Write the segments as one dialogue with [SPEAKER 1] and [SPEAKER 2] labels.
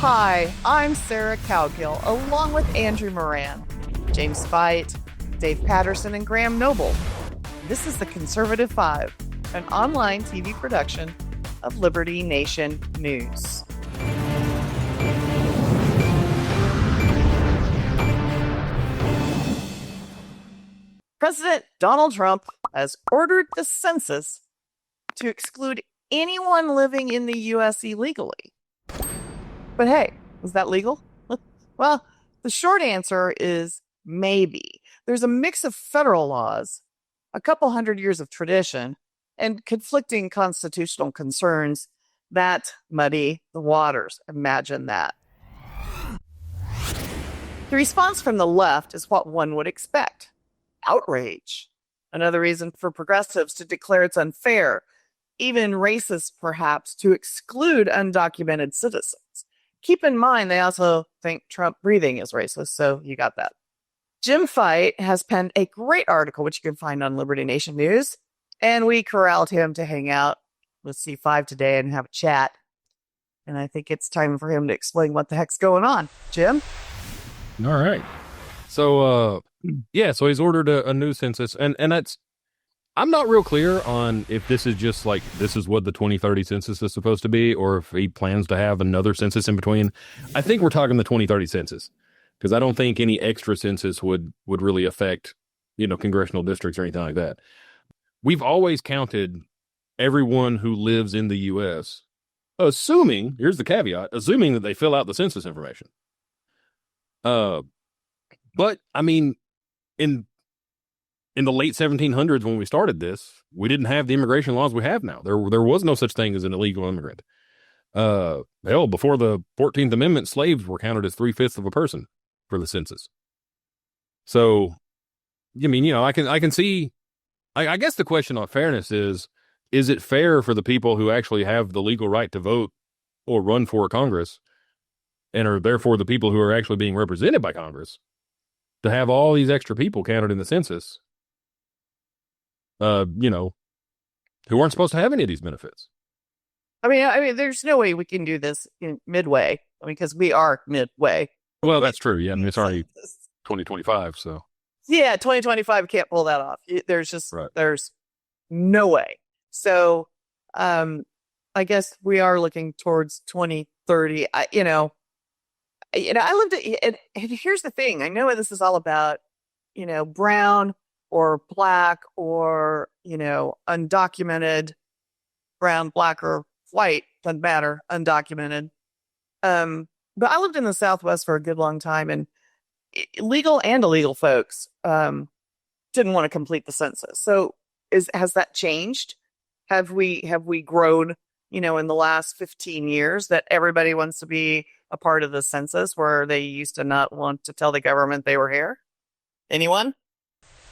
[SPEAKER 1] Hi, I'm Sarah Cowgill, along with Andrew Moran, James Spite, Dave Patterson, and Graham Noble. This is the Conservative Five, an online TV production of Liberty Nation News. President Donald Trump has ordered the census to exclude anyone living in the U.S. illegally. But hey, is that legal? Well, the short answer is maybe. There's a mix of federal laws, a couple hundred years of tradition, and conflicting constitutional concerns that muddy the waters. Imagine that. The response from the left is what one would expect. Outrage. Another reason for progressives to declare it's unfair, even racist perhaps, to exclude undocumented citizens. Keep in mind, they also think Trump breathing is racist, so you got that. Jim Fight has penned a great article, which you can find on Liberty Nation News, and we corralled him to hang out with C5 today and have a chat. And I think it's time for him to explain what the heck's going on. Jim?
[SPEAKER 2] All right. So, so he's ordered a new census, and that's, I'm not real clear on if this is just like, this is what the 2030 census is supposed to be, or if he plans to have another census in between. I think we're talking the 2030 census, because I don't think any extra census would really affect, congressional districts or anything like that. We've always counted everyone who lives in the U.S., assuming, here's the caveat, assuming that they fill out the census information. But I mean, in the late 1700s, when we started this, we didn't have the immigration laws we have now. There was no such thing as an illegal immigrant. Hell, before the 14th Amendment, slaves were counted as 3/5 of a person for the census. So, I mean, I can see, I guess the question on fairness is it fair for the people who actually have the legal right to vote or run for Congress, and are therefore the people who are actually being represented by Congress, to have all these extra people counted in the census, who aren't supposed to have any of these benefits?
[SPEAKER 1] I mean, there's no way we can do this in midway. I mean, because we are midway.
[SPEAKER 2] Well, that's true. Yeah, I mean, it's already 2025, so.
[SPEAKER 1] Yeah, 2025 can't pull that off. There's just, There's no way. So, I guess we are looking towards 2030. I lived it, and here's the thing. I know this is all about, brown or black or, undocumented, brown, black, or white, doesn't matter, undocumented. But I lived in the Southwest for a good long time, and legal and illegal folks didn't want to complete the census. So has that changed? Have we grown, in the last 15 years, that everybody wants to be a part of the census, where they used to not want to tell the government they were here? Anyone?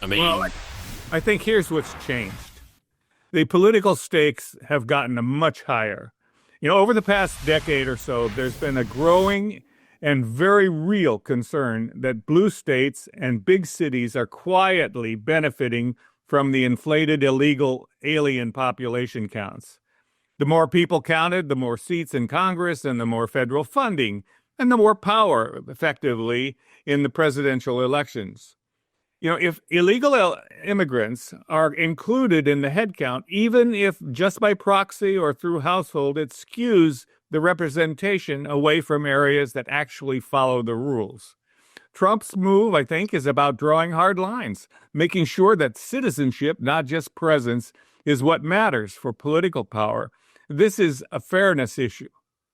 [SPEAKER 3] I think here's what's changed. The political stakes have gotten much higher. Over the past decade or so, there's been a growing and very real concern that blue states and big cities are quietly benefiting from the inflated illegal alien population counts. The more people counted, the more seats in Congress and the more federal funding and the more power, effectively, in the presidential elections. If illegal immigrants are included in the head count, even if just by proxy or through household, it skews the representation away from areas that actually follow the rules. Trump's move, I think, is about drawing hard lines, making sure that citizenship, not just presence, is what matters for political power. This is a fairness issue.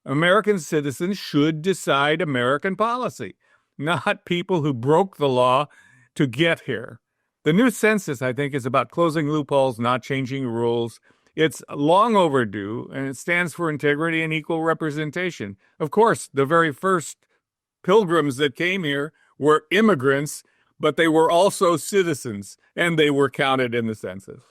[SPEAKER 3] American citizens should decide American policy, not people who broke the law to get here. The new census, I think, is about closing loopholes, not changing rules. It's long overdue, and it stands for integrity and equal representation. Of course, the very first pilgrims that came here were immigrants, but they were also citizens, and they were counted in the census.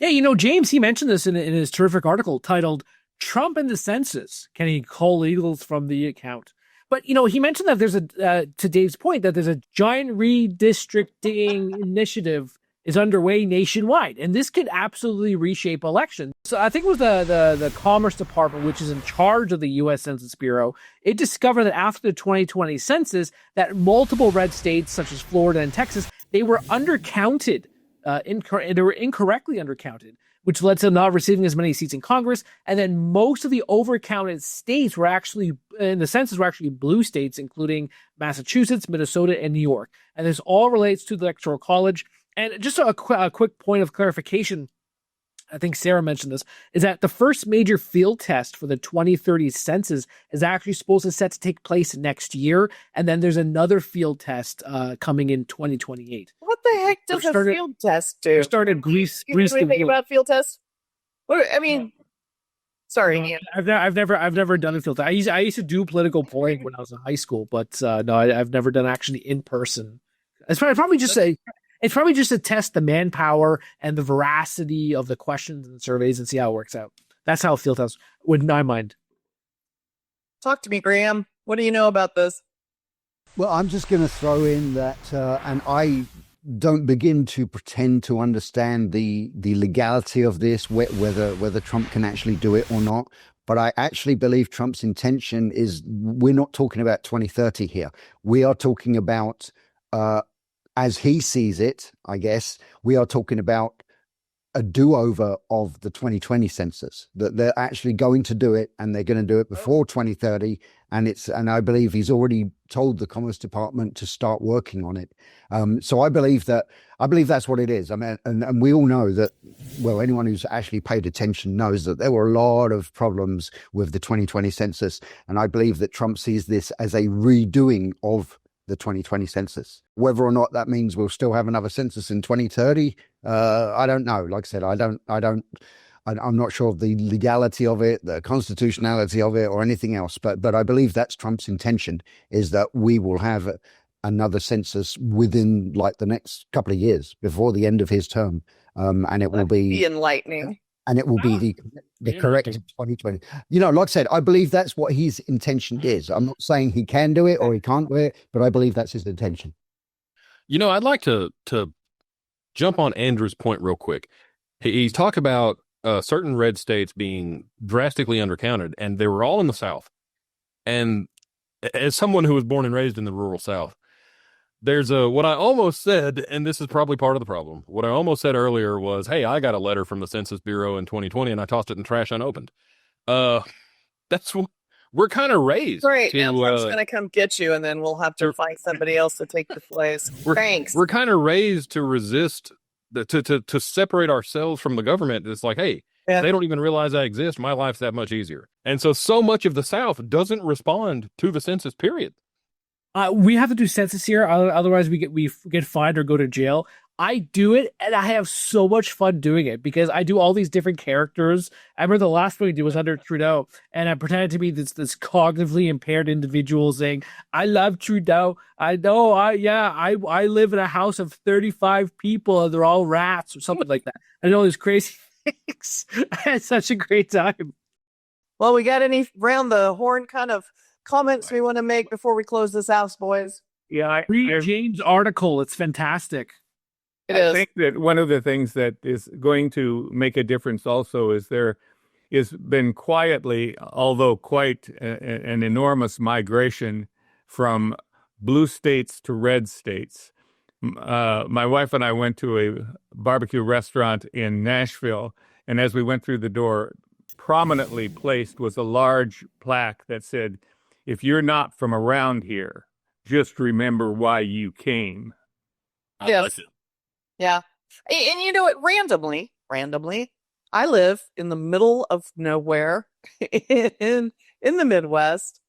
[SPEAKER 4] Yeah, James, he mentioned this in his terrific article titled "Trump and the Census: Can He Cull Illegals from the Account?" But, he mentioned that there's to Dave's point, that there's a giant redistricting initiative is underway nationwide, and this could absolutely reshape elections. So I think it was the Commerce Department, which is in charge of the U.S. Census Bureau. It discovered that after the 2020 census, that multiple red states such as Florida and Texas, they were undercounted. They were incorrectly undercounted, which led to them not receiving as many seats in Congress. And then most of the overcounted states were actually, in the census, were actually blue states, including Massachusetts, Minnesota, and New York. And this all relates to the Electoral College. And just a quick point of clarification, I think Sarah mentioned this, is that the first major field test for the 2030 census is actually supposed to set to take place next year. And then there's another field test coming in 2028.
[SPEAKER 1] What the heck does a field test do?
[SPEAKER 4] Started Greece.
[SPEAKER 1] You know anything about field tests? I mean, sorry,
[SPEAKER 4] I've never done a field test. I used to do political polling when I was in high school, but no, I've never done actually in person. It's probably just to test the manpower and the veracity of the questions and surveys and see how it works out. That's how a field test would, in my mind.
[SPEAKER 1] Talk to me, Graham. What do you know about this?
[SPEAKER 5] Well, I'm just going to throw in that, and I don't begin to pretend to understand the legality of this, whether Trump can actually do it or not. But I actually believe Trump's intention is, we're not talking about 2030 here. We are talking about, as he sees it, I guess, we are talking about a do-over of the 2020 census, that they're actually going to do it, and they're going to do it before 2030. And I believe he's already told the Commerce Department to start working on it. So I believe that's what it is. I mean, and we all know that, well, anyone who's actually paid attention knows that there were a lot of problems with the 2020 census. And I believe that Trump sees this as a redoing of the 2020 census. Whether or not that means we'll still have another census in 2030, I don't know. Like I said, I'm not sure of the legality of it, the constitutionality of it, or anything else. But I believe that's Trump's intention, is that we will have another census within like the next couple of years before the end of his term, and it will be
[SPEAKER 1] enlightening.
[SPEAKER 5] And it will be the correct 2020. You know, like I said, I believe that's what his intention is. I'm not saying he can do it or he can't do it, but I believe that's his intention.
[SPEAKER 2] You know, I'd like to jump on Andrew's point real quick. He's talked about certain red states being drastically undercounted, and they were all in the South. And as someone who was born and raised in the rural South, there's what I almost said, and this is probably part of the problem. What I almost said earlier was, hey, I got a letter from the Census Bureau in 2020 and I tossed it in trash unopened. That's what we're kind of raised.
[SPEAKER 1] Great. I'm going to come get you, and then we'll have to find somebody else to take the place. Thanks.
[SPEAKER 2] We're kind of raised to resist, to separate ourselves from the government. It's like, hey, they don't even realize I exist. My life's that much easier. And so much of the South doesn't respond to the census, period.
[SPEAKER 4] We have to do census here, otherwise we get fined or go to jail. I do it, and I have so much fun doing it because I do all these different characters. I remember the last one we did was under Trudeau, and I pretended to be this cognitively impaired individual saying, "I love Trudeau. I know. I live in a house of 35 people, and they're all rats," or something like that. I know these crazy things. I had such a great time.
[SPEAKER 1] Well, we got any round the horn kind of comments we want to make before we close this house, boys?
[SPEAKER 3] Yeah,
[SPEAKER 4] read James' article. It's fantastic.
[SPEAKER 3] I think that one of the things that is going to make a difference also is there has been quietly, although quite an enormous migration from blue states to red states. My wife and I went to a barbecue restaurant in Nashville, and as we went through the door, prominently placed was a large plaque that said, "If you're not from around here, just remember why you came."
[SPEAKER 1] Yes. Yeah. And you know what? Randomly, I live in the middle of nowhere in the Midwest,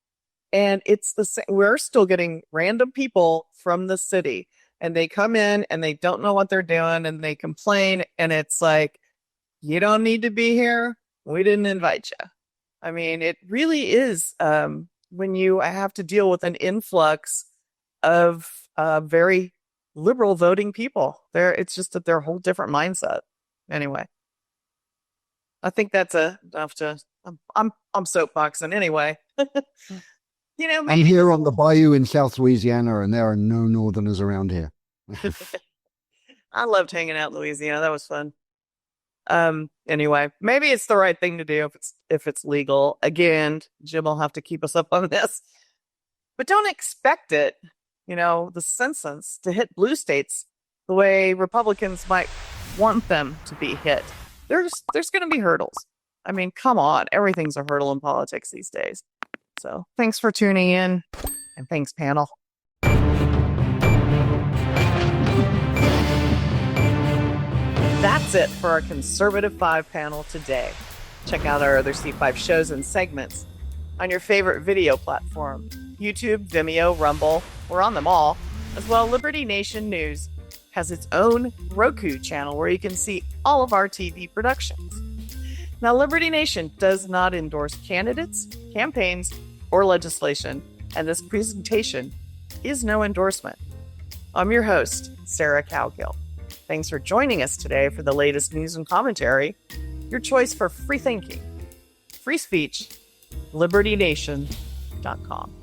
[SPEAKER 1] and it's the same. We're still getting random people from the city, and they come in and they don't know what they're doing, and they complain, and it's like, you don't need to be here. We didn't invite you. I mean, it really is when you have to deal with an influx of very liberal voting people. It's just that they're a whole different mindset. Anyway, I think that's enough to. I'm soapboxing anyway. You know,
[SPEAKER 5] I'm here on the bayou in South Louisiana, and there are no Northerners around here.
[SPEAKER 1] I loved hanging out in Louisiana. That was fun. Anyway, maybe it's the right thing to do if it's legal. Again, Jim will have to keep us up on this. But don't expect it, the census to hit blue states the way Republicans might want them to be hit. There's going to be hurdles. I mean, come on. Everything's a hurdle in politics these days. So thanks for tuning in, and thanks, panel. That's it for our Conservative 5 panel today. Check out our other C5 shows and segments on your favorite video platform. YouTube, Vimeo, Rumble, we're on them all. As well, Liberty Nation News has its own Roku channel where you can see all of our TV productions. Now, Liberty Nation does not endorse candidates, campaigns, or legislation, and this presentation is no endorsement. I'm your host, Sarah Cowgill. Thanks for joining us today for the latest news and commentary, your choice for free thinking, free speech, libertynation.com.